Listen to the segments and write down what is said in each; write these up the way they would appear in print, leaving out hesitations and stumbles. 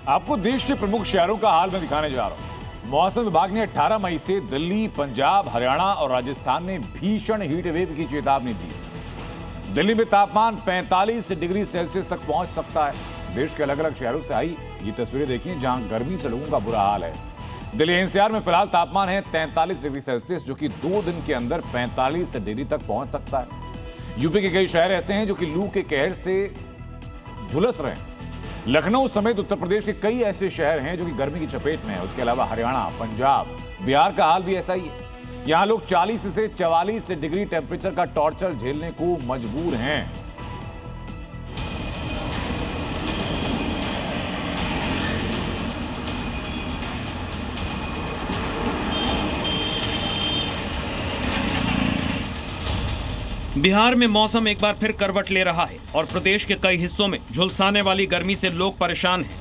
आपको देश के प्रमुख शहरों का हाल मैं दिखाने जा रहा हूं। मौसम विभाग ने 18 मई से दिल्ली, पंजाब, हरियाणा और राजस्थान में भीषण हीट वेव की चेतावनी दी। दिल्ली में तापमान 45 डिग्री सेल्सियस तक पहुंच सकता है। देश के अलग अलग शहरों से आई ये तस्वीरें देखिए जहां गर्मी से लोगों का बुरा हाल है। दिल्ली एनसीआर में फिलहाल तापमान है 43 डिग्री सेल्सियस, जो कि 2 दिन के अंदर 45 डिग्री तक पहुंच सकता है। यूपी के कई शहर ऐसे हैं जो कि लू के कहर से झुलस रहे हैं। लखनऊ समेत उत्तर प्रदेश के कई ऐसे शहर हैं जो कि गर्मी की चपेट में है। उसके अलावा हरियाणा, पंजाब, बिहार का हाल भी ऐसा ही है। यहां लोग 40 से 44 डिग्री टेम्परेचर का टॉर्चर झेलने को मजबूर हैं। बिहार में मौसम एक बार फिर करवट ले रहा है और प्रदेश के कई हिस्सों में झुलसाने वाली गर्मी से लोग परेशान हैं।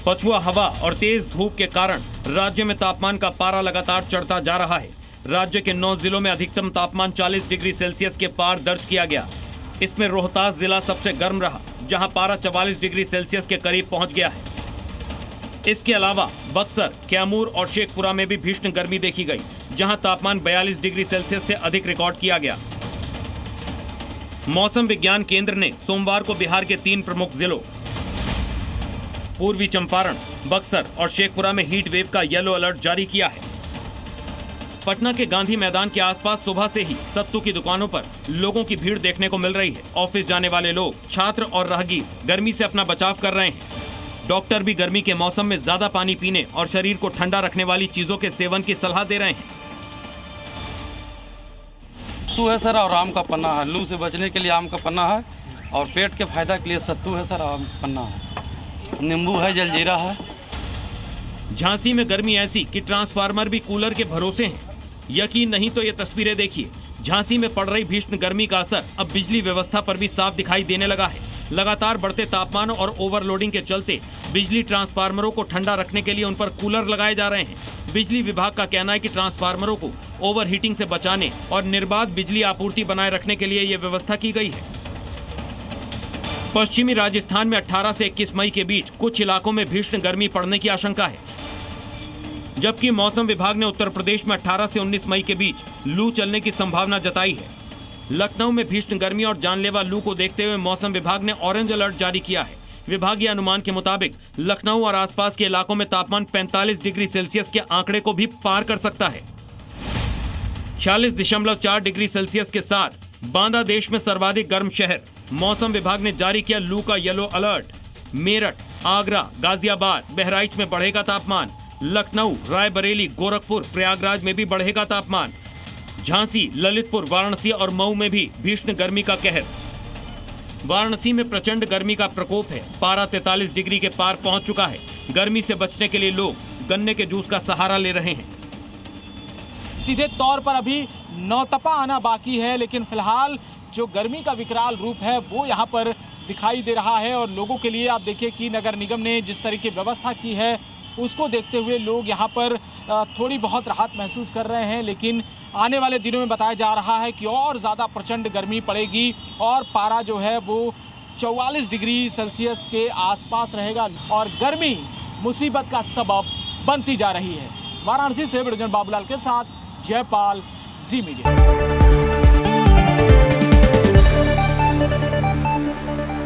पछुआ हवा और तेज धूप के कारण राज्य में तापमान का पारा लगातार चढ़ता जा रहा है। राज्य के 9 जिलों में अधिकतम तापमान 40 डिग्री सेल्सियस के पार दर्ज किया गया। इसमें रोहतास जिला सबसे गर्म रहा, जहां पारा 44 डिग्री सेल्सियस के करीब पहुंच गया है। इसके अलावा बक्सर, कैमूर और शेखपुरा में भी भीषण गर्मी देखी गई, जहां तापमान 42 डिग्री सेल्सियस से अधिक रिकॉर्ड किया गया। मौसम विज्ञान केंद्र ने सोमवार को बिहार के 3 प्रमुख जिलों पूर्वी चंपारण, बक्सर और शेखपुरा में हीट वेव का येलो अलर्ट जारी किया है। पटना के गांधी मैदान के आसपास सुबह से ही सत्तू की दुकानों पर लोगों की भीड़ देखने को मिल रही है। ऑफिस जाने वाले लोग, छात्र और राहगीर गर्मी से अपना बचाव कर रहे हैं। डॉक्टर भी गर्मी के मौसम में ज्यादा पानी पीने और शरीर को ठंडा रखने वाली चीजों के सेवन की सलाह दे रहे हैं। सत्तू है सर, और आम का पन्ना है। लू से बचने के लिए आम का पन्ना है और पेट के फायदा के लिए सत्तू है सर, आम पन्ना है, नींबू है, जलजीरा है। झांसी में गर्मी ऐसी कि ट्रांसफार्मर भी कूलर के भरोसे हैं। यकीन नहीं तो ये तस्वीरें देखिए। झांसी में पड़ रही भीषण गर्मी का असर अब बिजली व्यवस्था पर भी साफ दिखाई देने लगा है। लगातार बढ़ते तापमान और ओवरलोडिंग के चलते बिजली ट्रांसफार्मरों को ठंडा रखने के लिए उन पर कूलर लगाए जा रहे हैं। बिजली विभाग का कहना है कि ट्रांसफार्मरों को ओवरहीटिंग से बचाने और निर्बाध बिजली आपूर्ति बनाए रखने के लिए यह व्यवस्था की गई है। पश्चिमी राजस्थान में 18 से 21 मई के बीच कुछ इलाकों में भीषण गर्मी पड़ने की आशंका है, जबकि मौसम विभाग ने उत्तर प्रदेश में 18 से 19 मई के बीच लू चलने की संभावना जताई है। लखनऊ में भीषण गर्मी और जानलेवा लू को देखते हुए मौसम विभाग ने ऑरेंज अलर्ट जारी किया है। विभागीय अनुमान के मुताबिक लखनऊ और आसपास के इलाकों में तापमान 45 डिग्री सेल्सियस के आंकड़े को भी पार कर सकता है। 46.4 डिग्री सेल्सियस के साथ बांदा देश में सर्वाधिक गर्म शहर। मौसम विभाग ने जारी किया लू का येलो अलर्ट। मेरठ, आगरा, गाजियाबाद, बहराइच में बढ़ेगा तापमान। लखनऊ, रायबरेली, गोरखपुर, प्रयागराज में भी बढ़ेगा तापमान। झांसी, ललितपुर, वाराणसी और मऊ में भी भीषण गर्मी का कहर। वाराणसी में प्रचंड गर्मी का प्रकोप है। पारा 43 डिग्री के पार पहुंच चुका है। गर्मी से बचने के लिए लोग गन्ने के जूस का सहारा ले रहे हैं। सीधे तौर पर अभी नौतपा आना बाकी है, लेकिन फिलहाल जो गर्मी का विकराल रूप है वो यहाँ पर दिखाई दे रहा है। और लोगों के लिए आप देखिए कि नगर निगम ने जिस तरीके व्यवस्था की है उसको देखते हुए लोग यहाँ पर थोड़ी बहुत राहत महसूस कर रहे हैं। लेकिन आने वाले दिनों में बताया जा रहा है कि और ज़्यादा प्रचंड गर्मी पड़ेगी और पारा जो है वो 44 डिग्री सेल्सियस के आसपास रहेगा और गर्मी मुसीबत का सबब बनती जा रही है। वाराणसी से बिरजन बाबूलाल के साथ जयपाल, जी मीडिया।